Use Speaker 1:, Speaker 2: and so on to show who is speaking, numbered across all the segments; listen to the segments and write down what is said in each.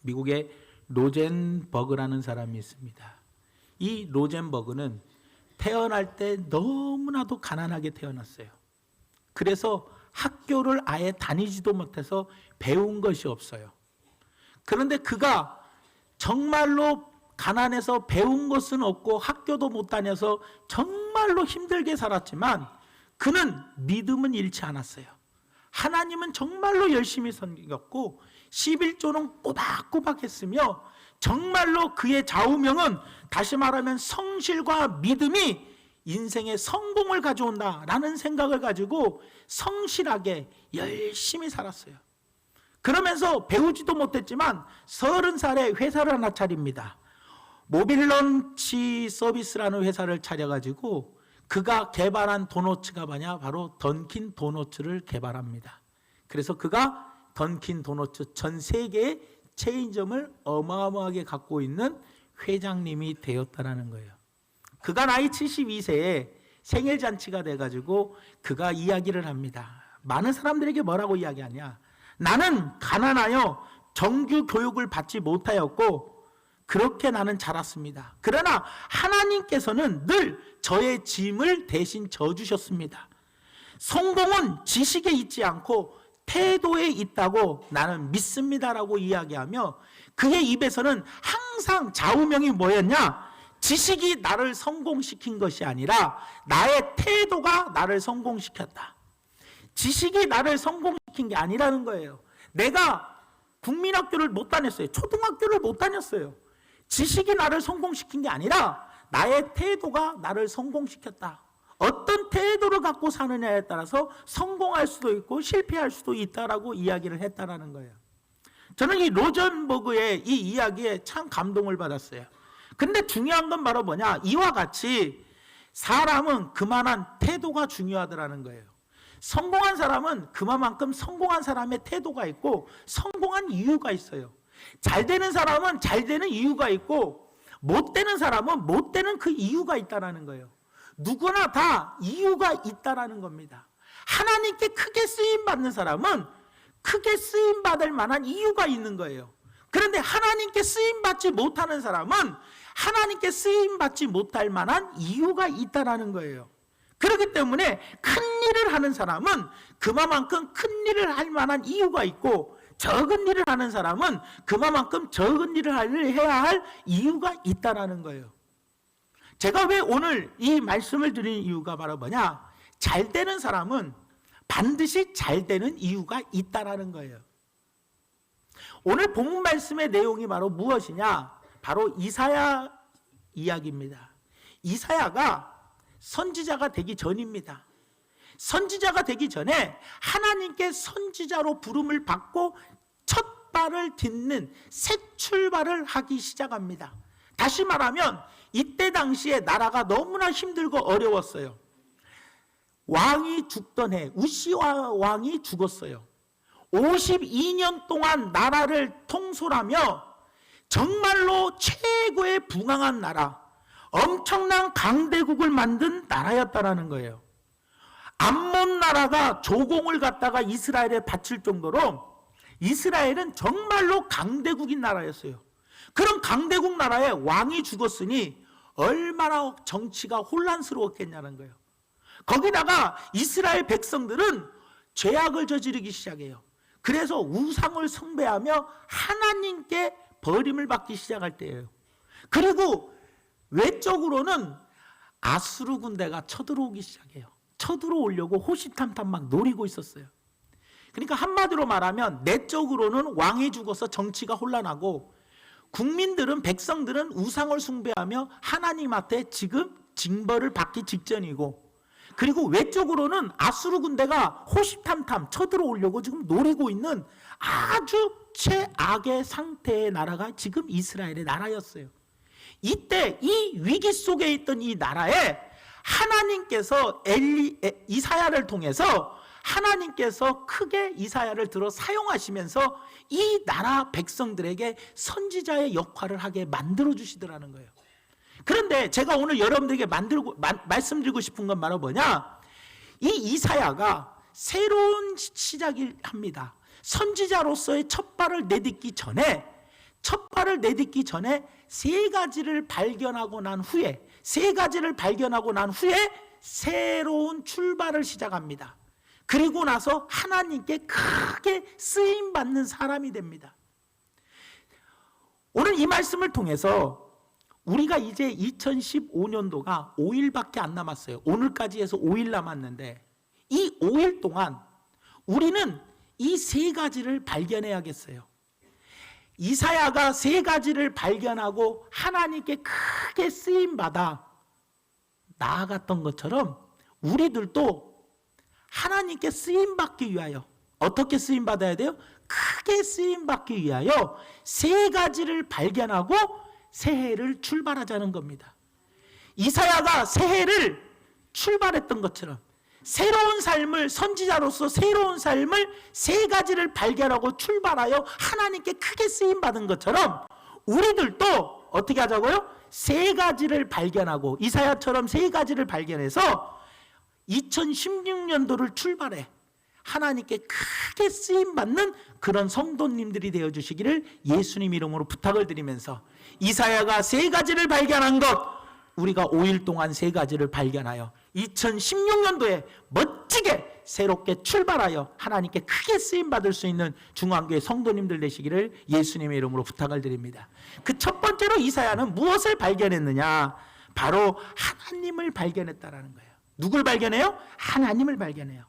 Speaker 1: 미국의 로젠버그라는 사람이 있습니다. 이 로젠버그는 태어날 때 너무나도 가난하게 태어났어요. 그래서 학교를 아예 다니지도 못해서 배운 것이 없어요. 그런데 그가 정말로 가난해서 배운 것은 없고 학교도 못 다녀서 정말로 힘들게 살았지만 그는 믿음은 잃지 않았어요. 하나님은 정말로 열심히 섬겼고 11조는 꼬박꼬박 했으며 정말로 그의 좌우명은 다시 말하면 성실과 믿음이 인생의 성공을 가져온다라는 생각을 가지고 성실하게 열심히 살았어요. 그러면서 배우지도 못했지만 30살에 회사를 하나 차립니다. 모빌런치 서비스라는 회사를 차려가지고 그가 개발한 도너츠가 뭐냐? 바로 던킨 도너츠를 개발합니다. 그래서 그가 던킨 도너츠 전 세계의 체인점을 어마어마하게 갖고 있는 회장님이 되었다는 거예요. 그가 나이 72세에 생일잔치가 돼가지고 그가 이야기를 합니다. 많은 사람들에게 뭐라고 이야기하냐? 나는 가난하여 정규 교육을 받지 못하였고 그렇게 나는 자랐습니다. 그러나 하나님께서는 늘 저의 짐을 대신 져주셨습니다. 성공은 지식에 있지 않고 태도에 있다고 나는 믿습니다라고 이야기하며 그의 입에서는 항상 좌우명이 뭐였냐? 지식이 나를 성공시킨 것이 아니라 나의 태도가 나를 성공시켰다. 지식이 나를 성공시킨 게 아니라는 거예요. 내가 국민학교를 못 다녔어요. 초등학교를 못 다녔어요. 지식이 나를 성공시킨 게 아니라 나의 태도가 나를 성공시켰다. 어떤 태도를 갖고 사느냐에 따라서 성공할 수도 있고 실패할 수도 있다라고 이야기를 했다라는 거예요. 저는 이 로젠버그의 이 이야기에 참 감동을 받았어요. 근데 중요한 건 바로 뭐냐? 이와 같이 사람은 그만한 태도가 중요하더라는 거예요. 성공한 사람은 그만큼 성공한 사람의 태도가 있고 성공한 이유가 있어요. 잘 되는 사람은 잘 되는 이유가 있고 못 되는 사람은 못 되는 그 이유가 있다는 거예요. 누구나 다 이유가 있다는 겁니다. 하나님께 크게 쓰임받는 사람은 크게 쓰임받을 만한 이유가 있는 거예요. 그런데 하나님께 쓰임받지 못하는 사람은 하나님께 쓰임받지 못할 만한 이유가 있다는 거예요. 그렇기 때문에 큰 일을 하는 사람은 그만큼 큰 일을 할 만한 이유가 있고 적은 일을 하는 사람은 그만큼 적은 일을 해야 할 이유가 있다는 거예요. 제가 왜 오늘 이 말씀을 드린 이유가 바로 뭐냐? 잘 되는 사람은 반드시 잘 되는 이유가 있다는 거예요. 오늘 본문 말씀의 내용이 바로 무엇이냐? 바로 이사야 이야기입니다. 이사야가 선지자가 되기 전입니다. 선지자가 되기 전에 하나님께 선지자로 부름을 받고 첫 발을 딛는 새 출발을 하기 시작합니다. 다시 말하면 이때 당시에 나라가 너무나 힘들고 어려웠어요. 왕이 죽던 해 우시아 왕이 죽었어요. 52년 동안 나라를 통솔하며 정말로 최고의 붕황한 나라, 엄청난 강대국을 만든 나라였다라는 거예요. 암몬 나라가 조공을 갖다가 이스라엘에 바칠 정도로 이스라엘은 정말로 강대국인 나라였어요. 그런 강대국 나라에 왕이 죽었으니 얼마나 정치가 혼란스러웠겠냐는 거예요. 거기다가 이스라엘 백성들은 죄악을 저지르기 시작해요. 그래서 우상을 숭배하며 하나님께 버림을 받기 시작할 때예요. 그리고 외적으로는 아수르 군대가 쳐들어오기 시작해요. 쳐들어오려고 호시탐탐 막 노리고 있었어요. 그러니까 한마디로 말하면 내적으로는 왕이 죽어서 정치가 혼란하고 국민들은 백성들은 우상을 숭배하며 하나님한테 지금 징벌을 받기 직전이고 그리고 외적으로는 아수르 군대가 호시탐탐 쳐들어오려고 지금 노리고 있는 아주 최악의 상태의 나라가 지금 이스라엘의 나라였어요. 이때 이 위기 속에 있던 이 나라에 하나님께서 이사야를 통해서 하나님께서 크게 이사야를 들어 사용하시면서 이 나라 백성들에게 선지자의 역할을 하게 만들어 주시더라는 거예요. 그런데 제가 오늘 여러분들에게 말씀드리고 싶은 건 바로 뭐냐? 이 이사야가 새로운 시작을 합니다. 선지자로서의 첫 발을 내딛기 전에 첫 발을 내딛기 전에 세 가지를 발견하고 난 후에 새로운 출발을 시작합니다. 그리고 나서 하나님께 크게 쓰임받는 사람이 됩니다. 오늘 이 말씀을 통해서 우리가 이제 2015년도가 5일밖에 안 남았어요. 오늘까지 해서 5일 남았는데 이 5일 동안 우리는 이 세 가지를 발견해야겠어요. 이사야가 세 가지를 발견하고 하나님께 크게 쓰임받아 나아갔던 것처럼 우리들도 하나님께 쓰임받기 위하여 어떻게 쓰임받아야 돼요? 크게 쓰임받기 위하여 세 가지를 발견하고 새해를 출발하자는 겁니다. 이사야가 새해를 출발했던 것처럼 새로운 삶을 선지자로서 새로운 삶을 세 가지를 발견하고 출발하여 하나님께 크게 쓰임받은 것처럼 우리들도 어떻게 하자고요? 세 가지를 발견하고 이사야처럼 세 가지를 발견해서 2016년도를 출발해 하나님께 크게 쓰임받는 그런 성도님들이 되어주시기를 예수님 이름으로 부탁을 드리면서 이사야가 세 가지를 발견한 것 우리가 5일 동안 세 가지를 발견하여 2016년도에 멋지게 새롭게 출발하여 하나님께 크게 쓰임받을 수 있는 중앙교회 성도님들 되시기를 예수님의 이름으로 부탁을 드립니다. 그 첫 번째로 이사야는 무엇을 발견했느냐? 바로 하나님을 발견했다라는 거예요. 누굴 발견해요? 하나님을 발견해요.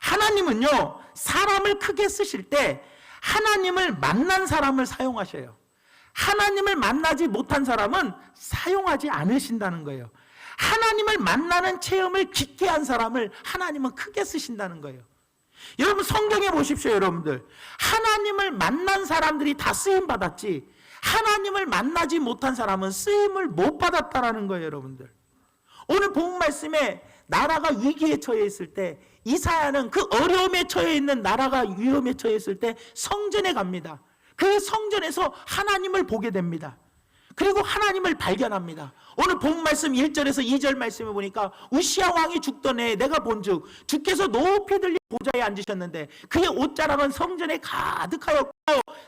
Speaker 1: 하나님은요, 사람을 크게 쓰실 때 하나님을 만난 사람을 사용하셔요. 하나님을 만나지 못한 사람은 사용하지 않으신다는 거예요. 하나님을 만나는 체험을 깊게 한 사람을 하나님은 크게 쓰신다는 거예요. 여러분 성경에 보십시오. 여러분들 하나님을 만난 사람들이 다 쓰임 받았지 하나님을 만나지 못한 사람은 쓰임을 못 받았다라는 거예요. 여러분들 오늘 본 말씀에 나라가 위기에 처해 있을 때 이사야는 그 어려움에 처해 있는 나라가 위험에 처해 있을 때 성전에 갑니다. 그 성전에서 하나님을 보게 됩니다. 그리고 하나님을 발견합니다. 오늘 본 말씀 1절에서 2절 말씀에 보니까 우시야 왕이 죽던 해에 내가 본즉 주께서 높이 들린 보좌에 앉으셨는데 그의 옷자락은 성전에 가득하였고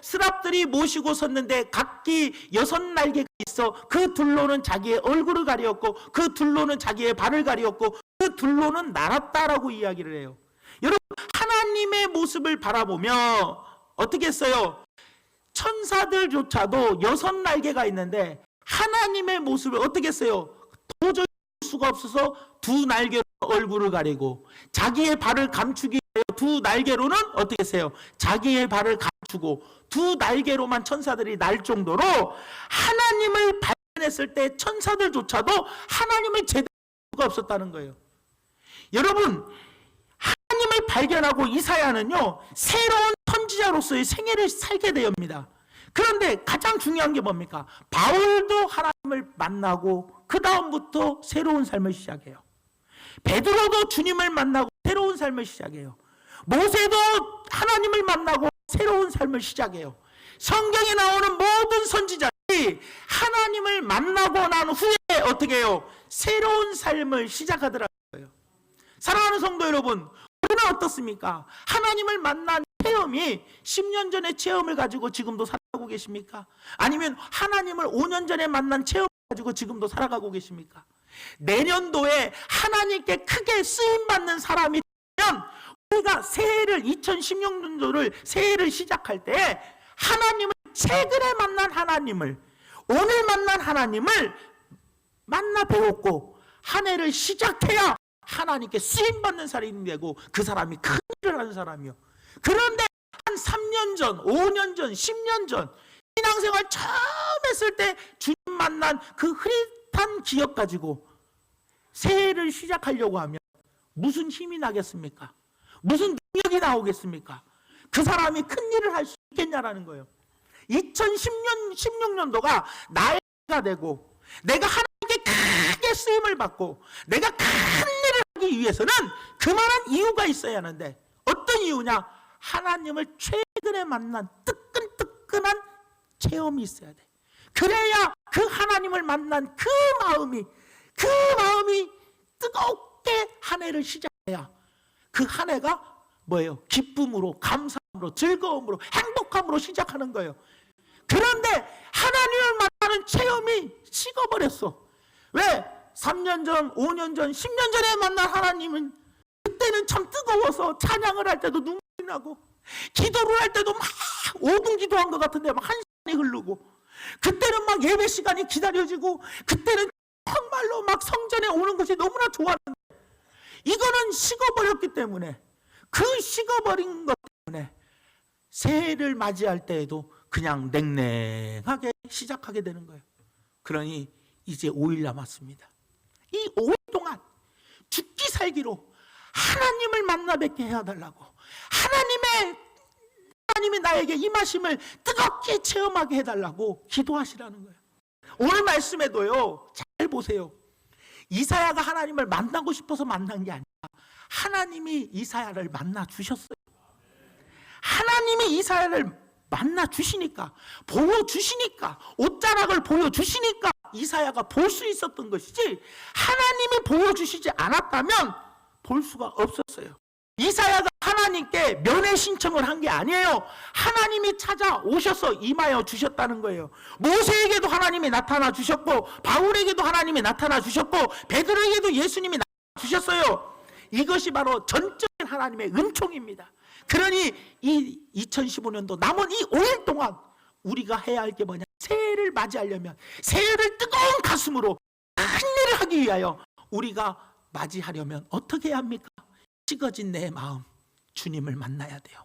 Speaker 1: 스랍들이 모시고 섰는데 각기 6날개가 있어 그 둘로는 자기의 얼굴을 가리었고 그 둘로는 자기의 발을 가리었고 그 둘로는 날았다라고 이야기를 해요. 여러분 하나님의 모습을 바라보며 어떻게 했어요? 천사들조차도 6날개가 있는데 하나님의 모습을 어떻게 했어요? 도저히 볼 수가 없어서 2날개로 얼굴을 가리고 자기의 발을 감추기 위해 2날개로는 어떻게 했어요? 자기의 발을 감추고 2날개로만 천사들이 날 정도로 하나님을 발견했을 때 천사들조차도 하나님을 제대로 볼 수가 없었다는 거예요. 여러분 하나님을 발견하고 이사야는요 새로운 선지자로서의 생애를 살게 됩니다. 그런데 가장 중요한 게 뭡니까? 바울도 하나님을 만나고 그 다음부터 새로운 삶을 시작해요. 베드로도 주님을 만나고 새로운 삶을 시작해요. 모세도 하나님을 만나고 새로운 삶을 시작해요. 성경에 나오는 모든 선지자들이 하나님을 만나고 난 후에 어떻게 해요? 새로운 삶을 시작하더라고요. 사랑하는 성도 여러분, 우리는 어떻습니까? 하나님을 만난 체험이 10년 전의 체험을 가지고 지금도 살아가고 계십니까? 아니면 하나님을 5년 전에 만난 체험을 가지고 지금도 살아가고 계십니까? 내년도에 하나님께 크게 쓰임받는 사람이 되면 우리가 새해를 2016년도를 새해를 시작할 때 하나님을 최근에 만난 하나님을 오늘 만난 하나님을 만나 배웠고 한 해를 시작해야 하나님께 쓰임받는 사람이 되고 그 사람이 큰 일을 하는 사람이요. 그런데 한 3년 전, 5년 전, 10년 전 신앙생활 처음 했을 때 주님 만난 그 흐릿한 기억 가지고 새해를 시작하려고 하면 무슨 힘이 나겠습니까? 무슨 능력이 나오겠습니까? 그 사람이 큰 일을 할 수 있겠냐라는 거예요. 2016년도가 나의 해가 되고 내가 하나님께 크게 쓰임을 받고 내가 큰 일을 하기 위해서는 그만한 이유가 있어야 하는데 어떤 이유냐? 하나님을 최근에 만난 뜨끈뜨끈한 체험이 있어야 돼. 그래야 그 하나님을 만난 그 마음이 뜨겁게 한 해를 시작해야 그 한 해가 뭐예요? 기쁨으로, 감사함으로, 즐거움으로, 행복함으로 시작하는 거예요. 그런데 하나님을 만나는 체험이 식어버렸어. 왜? 3년 전, 5년 전, 10년 전에 만난 하나님은 그때는 참 뜨거워서 찬양을 할 때도 눈물이 나고 기도를 할 때도 막 5분 기도한 것 같은데 막 1시간이 흐르고 그때는 막 예배 시간이 기다려지고 그때는 정말로 막 성전에 오는 것이 너무나 좋았는데 이거는 식어버렸기 때문에 그 식어버린 것 때문에 새해를 맞이할 때에도 그냥 냉랭하게 시작하게 되는 거예요. 그러니 이제 5일 남았습니다. 이 5일 동안 죽기 살기로 하나님을 만나 뵙게 해달라고 하나님이 나에게 임하심을 뜨겁게 체험하게 해달라고 기도하시라는 거예요. 오늘 말씀에도요, 잘 보세요. 이사야가 하나님을 만나고 싶어서 만난 게 아니라 하나님이 이사야를 만나 주셨어요. 하나님이 이사야를 만나 주시니까, 보여주시니까, 옷자락을 보여주시니까 이사야가 볼 수 있었던 것이지, 하나님이 보여주시지 않았다면 볼 수가 없었어요. 이사야가 하나님께 면회 신청을 한 게 아니에요. 하나님이 찾아오셔서 임하여 주셨다는 거예요. 모세에게도 하나님이 나타나 주셨고, 바울에게도 하나님이 나타나 주셨고, 베드로에게도 예수님이 나타나 주셨어요. 이것이 바로 전적인 하나님의 은총입니다. 그러니 이 2015년도 남은 이 5일 동안 우리가 해야 할 게 뭐냐? 새해를 맞이하려면 새해를 뜨거운 가슴으로 큰 일을 하기 위하여 우리가 맞이하려면 어떻게 해야 합니까? 식어진 내 마음, 주님을 만나야 돼요.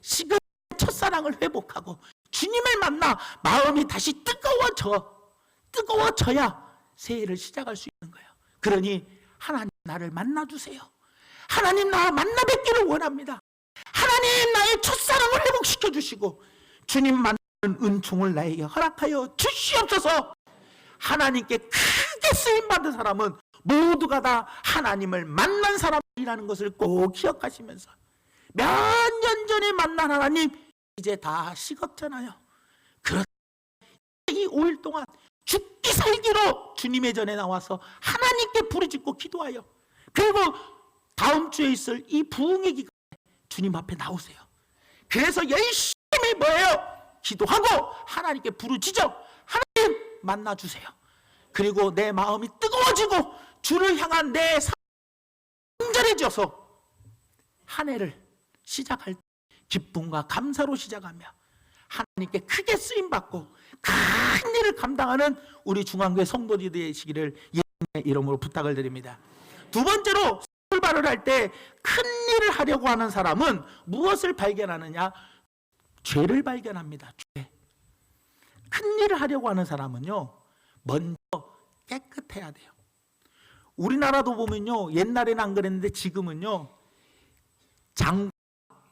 Speaker 1: 식어진 첫사랑을 회복하고 주님을 만나 마음이 다시 뜨거워져야 새해를 시작할 수 있는 거예요. 그러니 하나님 나를 만나주세요. 하나님 나 만나 뵙기를 원합니다. 하나님 나의 첫사랑을 회복시켜 주시고 주님 만나는 은총을 나에게 허락하여 주시옵소서. 하나님께 크게 쓰임받은 사람은 모두가 다 하나님을 만난 사람이라는 것을 꼭 기억하시면서 몇 년 전에 만난 하나님 이제 다 식었잖아요. 그렇게 이 5일 동안 죽기 살기로 주님의 전에 나와서 하나님께 부르짖고 기도하여, 그리고 다음 주에 있을 이 부흥의 기간에 주님 앞에 나오세요. 그래서 열심히 뭐예요? 기도하고 하나님께 부르짖어 하나님 만나주세요. 그리고 내 마음이 뜨거워지고 주를 향한 내 삶이 간절해져서 한 해를 시작할 때 기쁨과 감사로 시작하며 하나님께 크게 쓰임받고 큰 일을 감당하는 우리 중앙교회 성도들이 되시기를 예수님의 이름으로 부탁을 드립니다. 두 번째로 출발을 할 때 큰 일을 하려고 하는 사람은 무엇을 발견하느냐? 죄를 발견합니다. 죄. 큰 일을 하려고 하는 사람은요, 먼저 깨끗해야 돼요. 우리나라도 보면요, 옛날에는 안 그랬는데 지금은요,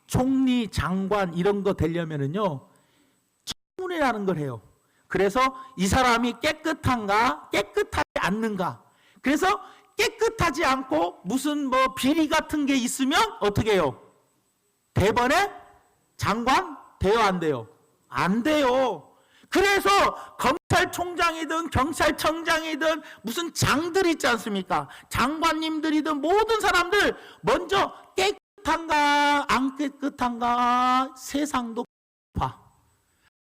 Speaker 1: 총리, 장관 이런 거 되려면은요, 청문회라는 걸 해요. 그래서 이 사람이 깨끗한가, 깨끗하지 않는가. 그래서 깨끗하지 않고 무슨 뭐 비리 같은 게 있으면 어떻게 해요? 대번에 장관 돼요, 안 돼요? 안 돼요. 그래서 검찰총장이든 경찰청장이든 무슨 장들 있지 않습니까? 장관님들이든 모든 사람들 먼저 깨끗한가 안 깨끗한가 세상도 봐.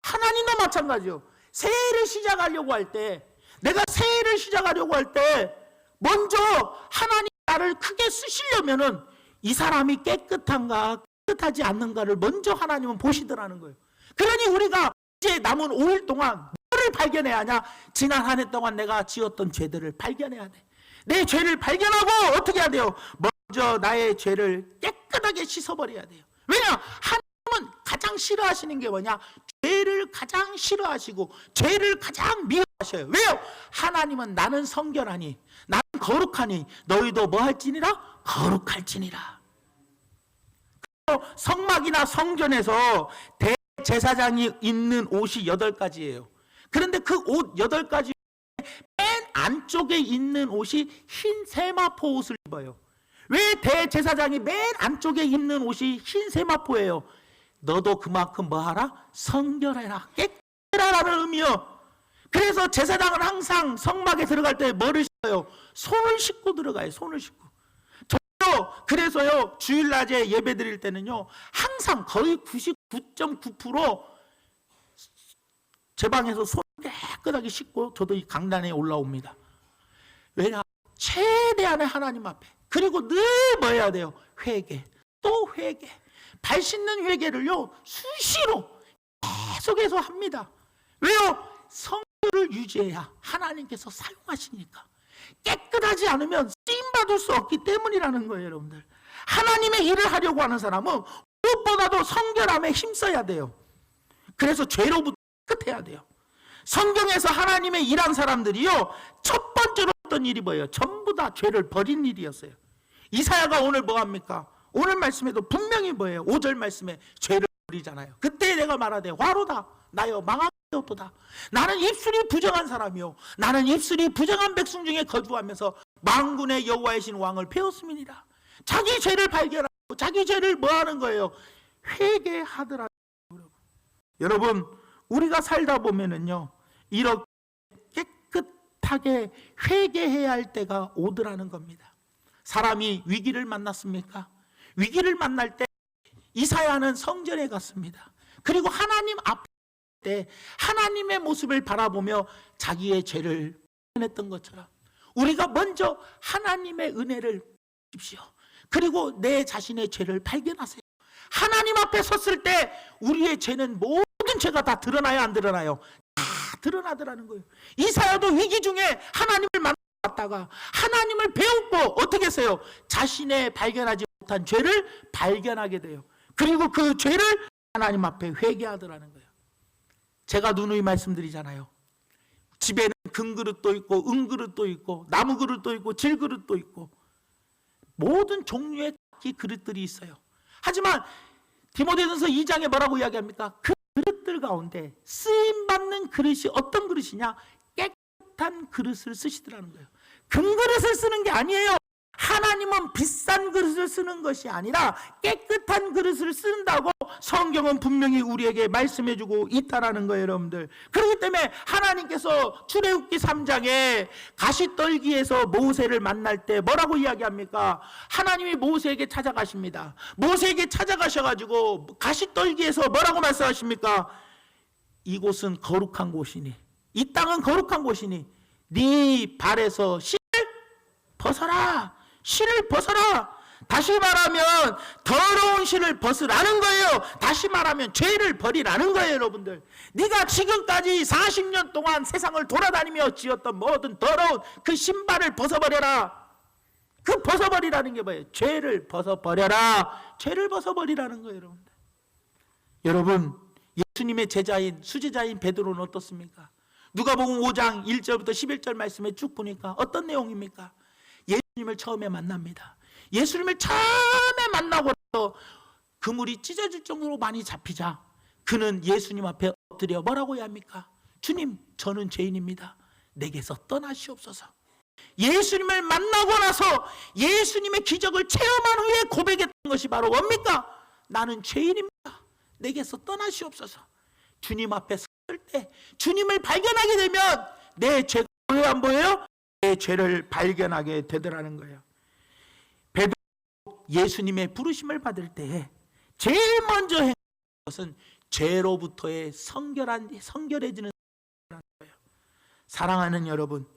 Speaker 1: 하나님도 마찬가지요. 새해를 시작하려고 할 때, 내가 새해를 시작하려고 할 때 먼저 하나님 나를 크게 쓰시려면은 이 사람이 깨끗한가 깨끗하지 않는가를 먼저 하나님은 보시더라는 거예요. 그러니 우리가 이제 남은 5일 동안 뭐를 발견해야 하냐? 지난 한 해 동안 내가 지었던 죄들을 발견해야 돼. 내 죄를 발견하고 어떻게 해야 돼요? 먼저 나의 죄를 깨끗하게 씻어버려야 돼요. 왜냐? 하나님은 가장 싫어하시는 게 뭐냐? 죄를 가장 싫어하시고 죄를 가장 미워하셔요. 왜요? 하나님은 나는 성결하니 나는 거룩하니 너희도 뭐 할지니라? 거룩할지니라. 성막이나 성전에서 대제사장이 입는 옷이 8가지예요. 그런데 그 옷 8가지 맨 안쪽에 있는 옷이 흰 세마포 옷을 입어요. 왜 대제사장이 맨 안쪽에 입는 옷이 흰 세마포예요? 너도 그만큼 뭐하라? 성결해라, 깨끗해라라는 의미요. 그래서 제사장은 항상 성막에 들어갈 때 뭐를 씻어요? 손을 씻고 들어가요. 손을 씻고. 저도 그래서요, 주일낮에 예배 드릴 때는요, 항상 거의 99.9% 제 방에서 손 깨끗하게 씻고 저도 이 강단에 올라옵니다. 왜냐? 최대한의 하나님 앞에. 그리고 늘 뭐 해야 돼요? 회개. 또 회개. 발 씻는 회개를요 수시로 계속해서 합니다. 왜요? 성도를 유지해야 하나님께서 사용하시니까. 깨끗하지 않으면 쓰임받을 수 없기 때문이라는 거예요. 여러분들, 하나님의 일을 하려고 하는 사람은 무엇보다도 성결함에 힘써야 돼요. 그래서 죄로부터 깨끗해야 돼요. 성경에서 하나님의 일한 사람들이요 첫 번째로 했던 일이 뭐예요? 전부 다 죄를 버린 일이었어요. 이사야가 오늘 뭐합니까? 오늘 말씀에도 분명히 뭐예요? 5절 말씀에 죄를 버리잖아요. 그때 내가 말하되 화로다 나여 망하였도다. 나는 입술이 부정한 사람이요 나는 입술이 부정한 백성 중에 거주하면서 만군의 여호와의 신 왕을 배웠음이니라. 자기 죄를 발견하고 자기 죄를 뭐 하는 거예요? 회개하더라. 여러분, 우리가 살다 보면은요 이렇게 깨끗하게 회개해야 할 때가 오더라는 겁니다. 사람이 위기를 만났습니까? 위기를 만날 때 이사야는 성전에 갔습니다. 그리고 하나님 앞에 하나님의 모습을 바라보며 자기의 죄를 발견했던 것처럼 우리가 먼저 하나님의 은혜를 보십시오. 그리고 내 자신의 죄를 발견하세요. 하나님 앞에 섰을 때 우리의 죄는 모든 죄가 다 드러나요, 안 드러나요? 다 드러나더라는 거예요. 이사야도 위기 중에 하나님을 만났다가 하나님을 배우고 어떻게 했어요? 자신의 발견하지 못한 죄를 발견하게 돼요. 그리고 그 죄를 하나님 앞에 회개하더라는 거예요. 제가 누누이 말씀드리잖아요. 집에는 금그릇도 있고 은그릇도 있고 나무그릇도 있고 질그릇도 있고 모든 종류의 그릇들이 있어요. 하지만 디모데전서 2장에 뭐라고 이야기합니까? 그 그릇들 가운데 쓰임받는 그릇이 어떤 그릇이냐? 깨끗한 그릇을 쓰시더라는 거예요. 금그릇을 쓰는 게 아니에요. 하나님은 비싼 그릇을 쓰는 것이 아니라 깨끗한 그릇을 쓴다고 성경은 분명히 우리에게 말씀해주고 있다는 거예요, 여러분들. 그렇기 때문에 하나님께서 출애굽기 3장에 가시떨기에서 모세를 만날 때 뭐라고 이야기합니까? 하나님이 모세에게 찾아가십니다. 모세에게 찾아가셔가지고 가시떨기에서 뭐라고 말씀하십니까? 이곳은 거룩한 곳이니, 이 땅은 거룩한 곳이니 네 발에서 실을 벗어라. 실을 벗어라. 다시 말하면 더러운 실을 벗으라는 거예요. 다시 말하면 죄를 버리라는 거예요, 여러분들. 네가 지금까지 40년 동안 세상을 돌아다니며 지었던 모든 더러운 그 신발을 벗어버려라. 그 벗어버리라는 게 뭐예요? 죄를 벗어버려라. 죄를 벗어버리라는 거예요, 여러분들. 여러분, 예수님의 제자인 수제자인 베드로는 어떻습니까? 누가복음 5장 1절부터 11절 말씀에 쭉 보니까 어떤 내용입니까? 예수님을 처음에 만납니다. 예수님을 처음에 만나고 나서 그물이 찢어질 정도로 많이 잡히자 그는 예수님 앞에 엎드려 뭐라고 해야 합니까? 주님, 저는 죄인입니다. 내게서 떠나시옵소서. 예수님을 만나고 나서 예수님의 기적을 체험한 후에 고백했던 것이 바로 뭡니까? 나는 죄인입니다. 내게서 떠나시옵소서. 주님 앞에 설 때 주님을 발견하게 되면 내 죄가 보여요, 안 보여요? 내 죄를 발견하게 되더라는 거예요. 베드로 예수님의 부르심을 받을 때에 제일 먼저 행한 것은 죄로부터의 성결해지는 거예요. 사랑하는 여러분,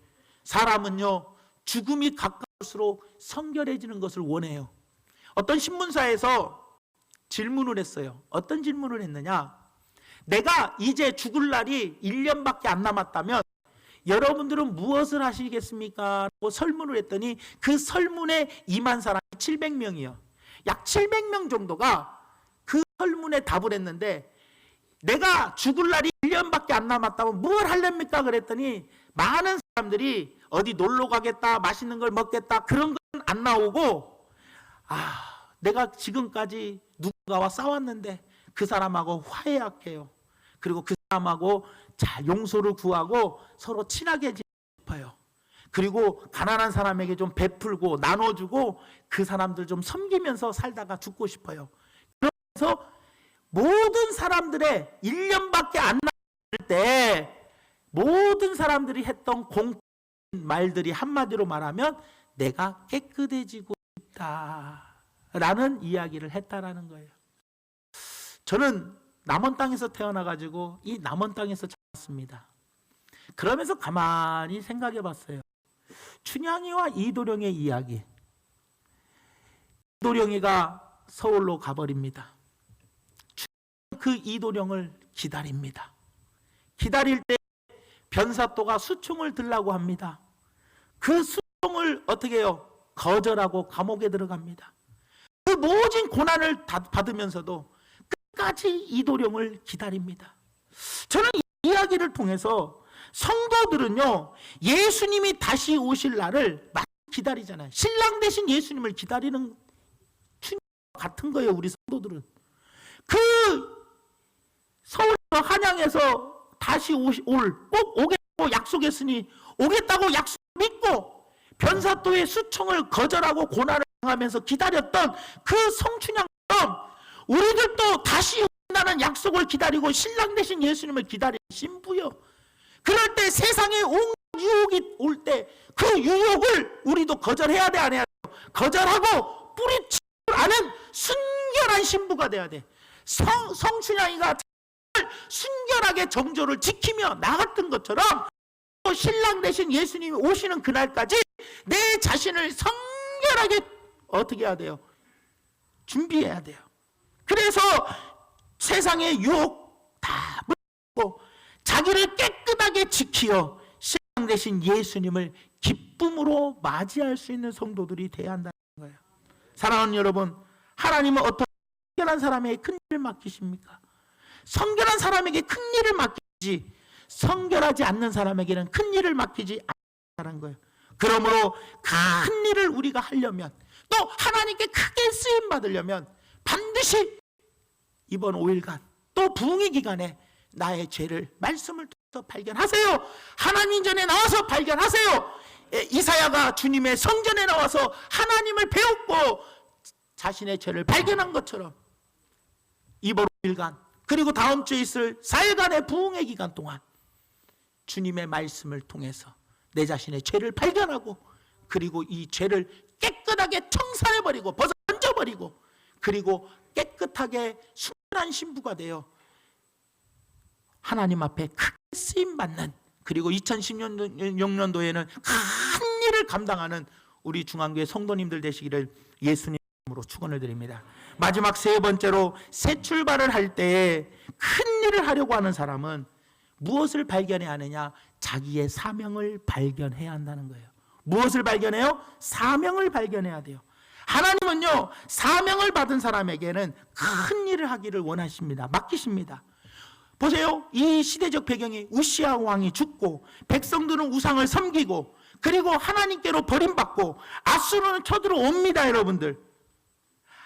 Speaker 1: 사람은요 죽음이 가까울수록 성결해지는 것을 원해요. 어떤 신문사에서 질문을 했어요. 어떤 질문을 했느냐? 내가 이제 죽을 날이 1년밖에 안 남았다면 여러분들은 무엇을 하시겠습니까? 라고 설문을 했더니 그 설문에 임한 사람이 700명이요. 약 700명 정도가 그 설문에 답을 했는데 내가 죽을 날이 1년밖에 안 남았다면 뭘 하렵니까? 그랬더니 많은 사람들이 어디 놀러 가겠다, 맛있는 걸 먹겠다 그런 건 안 나오고 내가 지금까지 누군가와 싸웠는데 그 사람하고 화해할게요. 그리고 그 사람하고 용서를 구하고 서로 친하게 지내고 싶어요. 그리고 가난한 사람에게 좀 베풀고 나눠주고 그 사람들 좀 섬기면서 살다가 죽고 싶어요. 그래서 모든 사람들의 1년밖에 안 남을 때 모든 사람들이 했던 공통 말들이 한마디로 말하면 내가 깨끗해지고 싶다라는 이야기를 했다라는 거예요. 저는 남원 땅에서 태어나가지고 이 남원 땅에서 습니다. 그러면서 가만히 생각해 봤어요. 춘향이와 이도령의 이야기. 이도령이가 서울로 가버립니다. 그 이도령을 기다립니다. 기다릴 때 변사또가 수총을 들라고 합니다. 그 수총을 어떻게 해요? 거절하고 감옥에 들어갑니다. 그 모진 고난을 받으면서도 끝까지 이도령을 기다립니다. 저는 이 이야기를 통해서 성도들은요, 예수님이 다시 오실 날을 많이 기다리잖아요. 신랑 대신 예수님을 기다리는 춘향과 같은 거예요. 우리 성도들은 그 서울에서 한양에서 다시 꼭 오겠다고 약속했으니 오겠다고 약속 믿고 변사또의 수총을 거절하고 고난을 당하면서 기다렸던 그 성춘향처럼 우리들도 다시 온다는 약속을 기다리고 신랑 대신 예수님을 기다리는 신부요. 그럴 때 세상에 온 유혹이 올 때 그 유혹을 우리도 거절해야 돼, 안 해야 돼? 거절하고 뿌리치지 않은 순결한 신부가 돼야 돼. 성춘향이가 순결하게 정조를 지키며 나갔던 것처럼 또 신랑 대신 예수님이 오시는 그날까지 내 자신을 성결하게 어떻게 해야 돼요? 준비해야 돼요. 그래서 세상의 유혹 다 물고 자기를 깨끗하게 지키어 신랑 대신 예수님을 기쁨으로 맞이할 수 있는 성도들이 돼야 한다는 거예요. 사랑하는 여러분, 하나님은 어떤 성결한 사람에게 큰 일을 맡기십니까? 성결한 사람에게 큰 일을 맡기지 성결하지 않는 사람에게는 큰 일을 맡기지 않는다는 거예요. 그러므로 큰 일을 우리가 하려면 또 하나님께 크게 쓰임 받으려면 반드시 이번 5일간 또 부흥의 기간에 나의 죄를 말씀을 통해서 발견하세요. 하나님 전에 나와서 발견하세요. 이사야가 주님의 성전에 나와서 하나님을 배웠고 자신의 죄를 발견한 것처럼 이번 5일간 그리고 다음 주에 있을 4일간의 부흥의 기간 동안 주님의 말씀을 통해서 내 자신의 죄를 발견하고 그리고 이 죄를 깨끗하게 청산해버리고 벗어 던져버리고 그리고 깨끗하게 순결한 신부가 되어 하나님 앞에 크게 쓰임받는 그리고 2016년도에는 큰 일을 감당하는 우리 중앙교회 성도님들 되시기를 예수님으로 축원을 드립니다. 마지막 세 번째로 새 출발을 할 때에 큰 일을 하려고 하는 사람은 무엇을 발견해야 하느냐? 자기의 사명을 발견해야 한다는 거예요. 무엇을 발견해요? 사명을 발견해야 돼요. 하나님은요, 사명을 받은 사람에게는 큰 일을 하기를 원하십니다. 맡기십니다. 보세요. 이 시대적 배경이 우시아 왕이 죽고 백성들은 우상을 섬기고 그리고 하나님께로 버림받고 아수르는 쳐들어옵니다. 여러분들,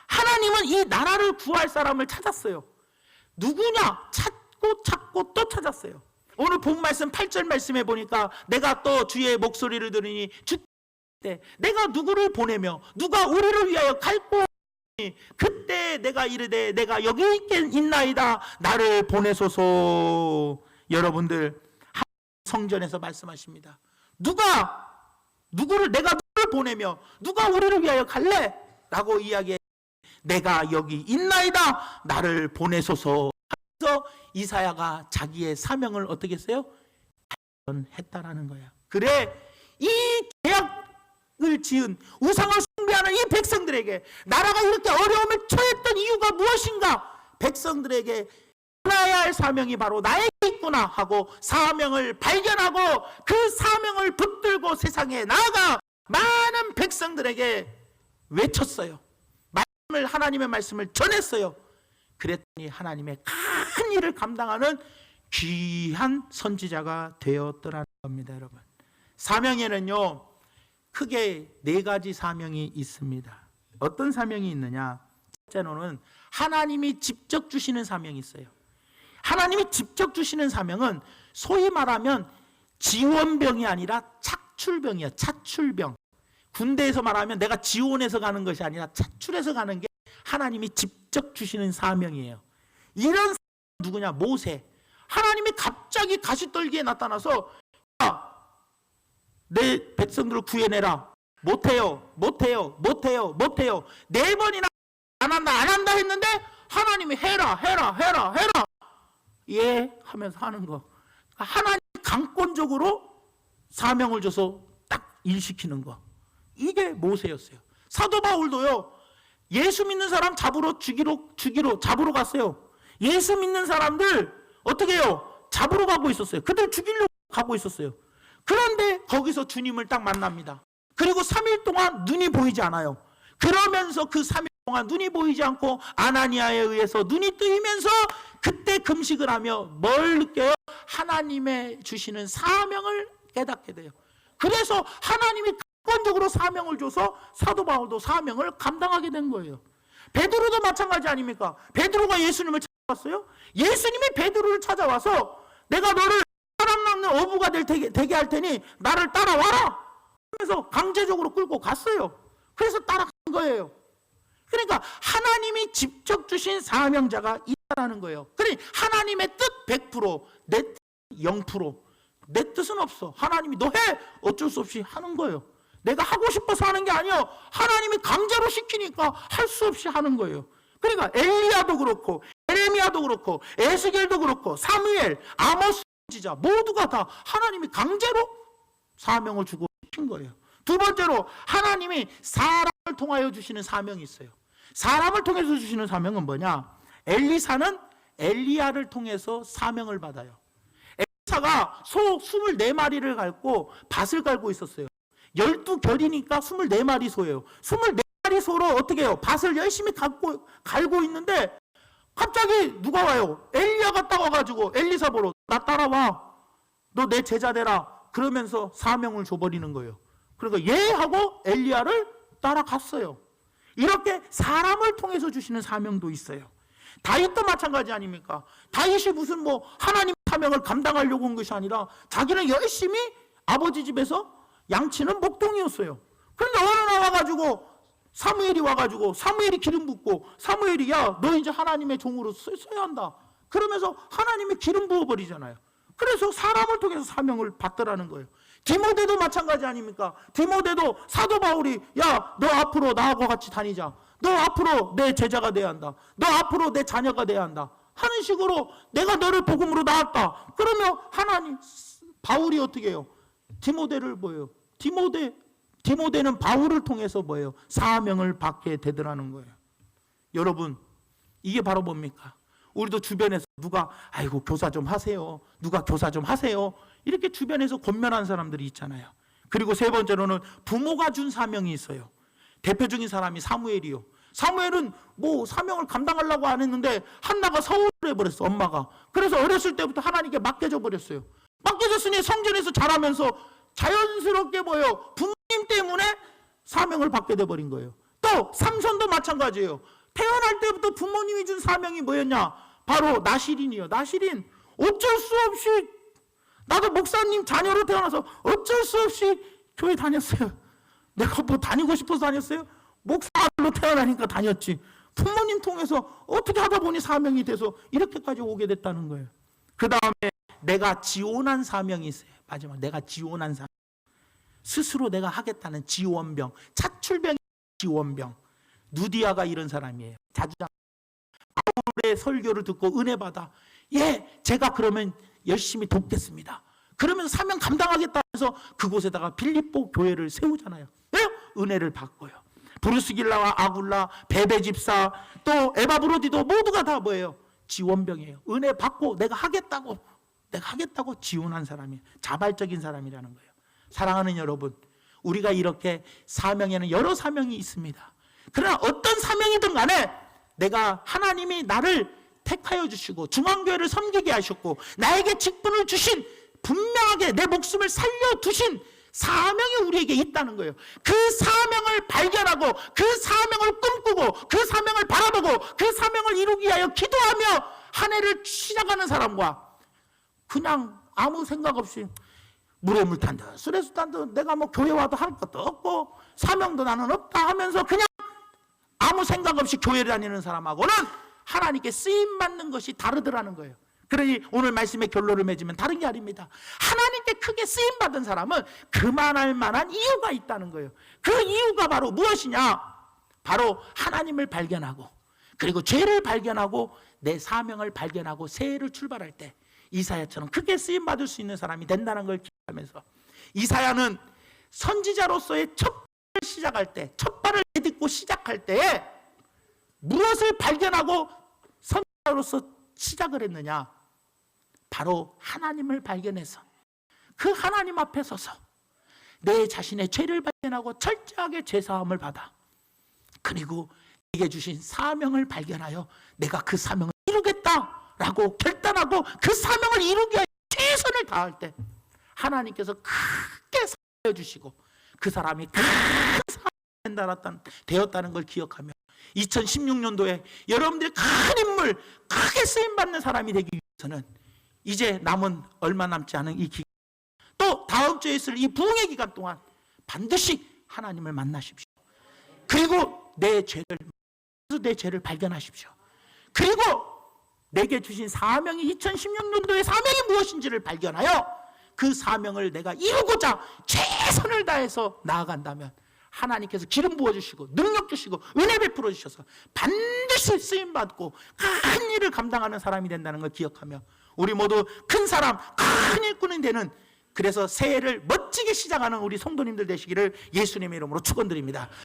Speaker 1: 하나님은 이 나라를 구할 사람을 찾았어요. 누구냐? 찾고 또 찾았어요. 오늘 본 말씀 8절 말씀에 보니까 내가 또 주의 목소리를 들으니 때 내가 누구를 보내며 누가 우리를 위하여 갈고 그때 내가 이르되 내가 여기 있나이다 나를 보내소서. 여러분들, 성전에서 말씀하십니다. 내가 누구를 보내며 누가 우리를 위하여 갈래? 라고 이야기해. 내가 여기 있나이다 나를 보내소서. 그래서 이사야가 자기의 사명을 어떻게 했어요? 발견했다라는 거야. 그래, 이 죄악을 지은 우상을 숭배하는 이 백성들에게 나라가 이렇게 어려움을 처했던 이유가 무엇인가? 백성들에게 알아야 할 사명이 바로 나에게 있구나 하고 사명을 발견하고 그 사명을 붙들고 세상에 나아가 많은 백성들에게 외쳤어요. 하나님의 말씀을 전했어요. 그랬더니 하나님의 큰 일을 감당하는 귀한 선지자가 되었더라는 겁니다. 여러분, 사명에는요 크게 4가지 사명이 있습니다. 어떤 사명이 있느냐? 첫째로는 하나님이 직접 주시는 사명이 있어요. 하나님이 직접 주시는 사명은 소위 말하면 지원병이 아니라 착출병이에요. 차출병. 군대에서 말하면 내가 지원해서 가는 것이 아니라 차출해서 가는 게 하나님이 직접 주시는 사명이에요. 이런 사람은 누구냐? 모세. 하나님이 갑자기 가시떨기에 나타나서 내 백성들을 구해내라. 못해요. 4번이나 안 한다 했는데 하나님이 해라. 예 하면서 하는 거. 하나님 강권적으로 사명을 줘서 딱 일시키는 거. 이게 모세였어요. 사도 바울도요, 예수 믿는 사람 잡으러 잡으러 갔어요. 예수 믿는 사람들 어떻게 해요? 잡으러 가고 있었어요. 그들 죽이려고 가고 있었어요. 그런데 거기서 주님을 딱 만납니다. 그리고 3일 동안 눈이 보이지 않아요. 그러면서 그 3일 동안 눈이 보이지 않고 아나니아에 의해서 눈이 뜨이면서 그때 금식을 하며 뭘 느껴요? 하나님의 주시는 사명을 깨닫게 돼요. 그래서 하나님이 강권적으로 사명을 줘서 사도 바울도 사명을 감당하게 된 거예요. 베드로도 마찬가지 아닙니까? 베드로가 예수님을 찾아왔어요. 예수님이 베드로를 찾아와서 내가 너를 사람 낚는 어부가 되게 할 테니 나를 따라와라 하면서 강제적으로 끌고 갔어요. 그래서 따라간 거예요. 그러니까 하나님이 직접 주신 사명자가 있다는 거예요. 그러니 하나님의 뜻 100%, 내 뜻 0%. 내 뜻은 없어. 하나님이 너 해! 어쩔 수 없이 하는 거예요. 내가 하고 싶어서 하는 게 아니에요. 하나님이 강제로 시키니까 할 수 없이 하는 거예요. 그러니까 엘리야도 그렇고 에레미야도 그렇고 에스겔도 그렇고 사무엘, 아모스 선지자 모두가 다 하나님이 강제로 사명을 주고 시킨 거예요. 두 번째로 하나님이 사람을 통하여 주시는 사명이 있어요. 사람을 통해서 주시는 사명은 뭐냐? 엘리사는 엘리야를 통해서 사명을 받아요. 엘리사가 소 24마리를 갈고 밭을 갈고 있었어요. 12결이니까 24마리 소예요. 24마리 소로 어떻게 해요? 밭을 열심히 갈고 있는데 갑자기 누가 와요? 엘리야가 딱 와가지고 엘리사 보러 나 따라와. 너 내 제자 되라. 그러면서 사명을 줘버리는 거예요. 그러니까 예 하고 엘리야를 따라갔어요. 이렇게 사람을 통해서 주시는 사명도 있어요. 다윗도 마찬가지 아닙니까? 다윗이 무슨 뭐 하나님 사명을 감당하려고 온 것이 아니라 자기는 열심히 아버지 집에서 양치는 목동이었어요. 그런데 어느 날 와가지고 사무엘이 와가지고 사무엘이 기름 붓고 사무엘이 야 너 이제 하나님의 종으로 써야 한다. 그러면서 하나님이 기름 부어버리잖아요. 그래서 사람을 통해서 사명을 받더라는 거예요. 디모데도 마찬가지 아닙니까? 디모데도 사도 바울이 야 너 앞으로 나하고 같이 다니자. 너 앞으로 내 제자가 돼야 한다. 너 앞으로 내 자녀가 돼야 한다. 하는 식으로 내가 너를 복음으로 낳았다. 그러면 하나님 바울이 어떻게 해요? 디모데를 뭐예요? 디모데는 바울을 통해서 뭐예요? 사명을 받게 되더라는 거예요. 여러분 이게 바로 뭡니까? 우리도 주변에서 누가 아이고 교사 좀 하세요. 누가 교사 좀 하세요. 이렇게 주변에서 권면하는 사람들이 있잖아요. 그리고 세 번째로는 부모가 준 사명이 있어요. 대표적인 사람이 사무엘이요. 사무엘은 뭐 사명을 감당하려고 안 했는데 한나가 서울을 해버렸어. 엄마가. 그래서 어렸을 때부터 하나님께 맡겨져 버렸어요. 맡겨졌으니 성전에서 자라면서 자연스럽게 뭐예요? 부모님 때문에 사명을 받게 돼버린 거예요. 또 삼손도 마찬가지예요. 태어날 때부터 부모님이 준 사명이 뭐였냐? 바로 나실인이요. 나실인 어쩔 수 없이 나도 목사님 자녀로 태어나서 어쩔 수 없이 교회 다녔어요. 내가 뭐 다니고 싶어서 다녔어요? 목사로 태어나니까 다녔지. 부모님 통해서 어떻게 하다 보니 사명이 돼서 이렇게까지 오게 됐다는 거예요. 그 다음에 내가 지원한 사명이 있어요. 마지막 내가 지원한 사명. 스스로 내가 하겠다는 지원병. 차출병이 지원병. 누디아가 이런 사람이에요. 자주장. 바울의 설교를 듣고 은혜 받아. 예, 제가 그러면 열심히 돕겠습니다. 그러면 사명 감당하겠다 해서 그곳에다가 빌립보 교회를 세우잖아요. 왜요? 은혜를 받고요. 브루스길라와 아굴라, 베베 집사, 또 에바브로디도 모두가 다 뭐예요? 지원병이에요. 은혜 받고 내가 하겠다고 지원한 사람이에요. 자발적인 사람이라는 거예요. 사랑하는 여러분, 우리가 이렇게 사명에는 여러 사명이 있습니다. 그러나 어떤 사명이든 간에 내가 하나님이 나를 택하여 주시고 중앙교회를 섬기게 하셨고 나에게 직분을 주신 분명하게 내 목숨을 살려두신 사명이 우리에게 있다는 거예요. 그 사명을 발견하고 그 사명을 꿈꾸고 그 사명을 바라보고 그 사명을 이루기 위하여 기도하며 한 해를 시작하는 사람과 그냥 아무 생각 없이 물에 물 탄다 술에 탄다 내가 뭐 교회 와도 할 것도 없고 사명도 나는 없다 하면서 그냥 아무 생각 없이 교회를 다니는 사람하고는 하나님께 쓰임받는 것이 다르더라는 거예요. 그러니 오늘 말씀의 결론을 맺으면 다른 게 아닙니다. 하나님께 크게 쓰임받은 사람은 그만할 만한 이유가 있다는 거예요. 그 이유가 바로 무엇이냐? 바로 하나님을 발견하고 그리고 죄를 발견하고 내 사명을 발견하고 새해를 출발할 때 이사야처럼 크게 쓰임 받을 수 있는 사람이 된다는 걸 기억하면서, 이사야는 선지자로서의 첫 발을 시작할 때, 첫 발을 내딛고 시작할 때에 무엇을 발견하고 선지자로서 시작을 했느냐? 바로 하나님을 발견해서 그 하나님 앞에 서서 내 자신의 죄를 발견하고 철저하게 죄사함을 받아, 그리고 내게 주신 사명을 발견하여 내가 그 사명을 이루겠다라고 결단하고 그 사명을 이루기 위해 최선을 다할 때 하나님께서 크게 사랑해 주시고 그 사람이 큰 사람이 되었다는 걸 기억하며, 2016년도에 여러분들이 큰 인물, 크게 쓰임받는 사람이 되기 위해서는 이제 남은 얼마 남지 않은 이 기간, 또 다음 주에 있을 이 부흥의 기간 동안 반드시 하나님을 만나십시오. 그리고 내 죄를 발견하십시오. 그리고 내게 주신 사명이, 2016년도의 사명이 무엇인지를 발견하여 그 사명을 내가 이루고자 최선을 다해서 나아간다면 하나님께서 기름 부어주시고 능력 주시고 은혜 베풀어 주셔서 반드시 쓰임받고 큰 일을 감당하는 사람이 된다는 걸 기억하며, 우리 모두 큰 사람, 큰 일꾼이 되는, 그래서 새해를 멋지게 시작하는 우리 성도님들 되시기를 예수님의 이름으로 축원드립니다.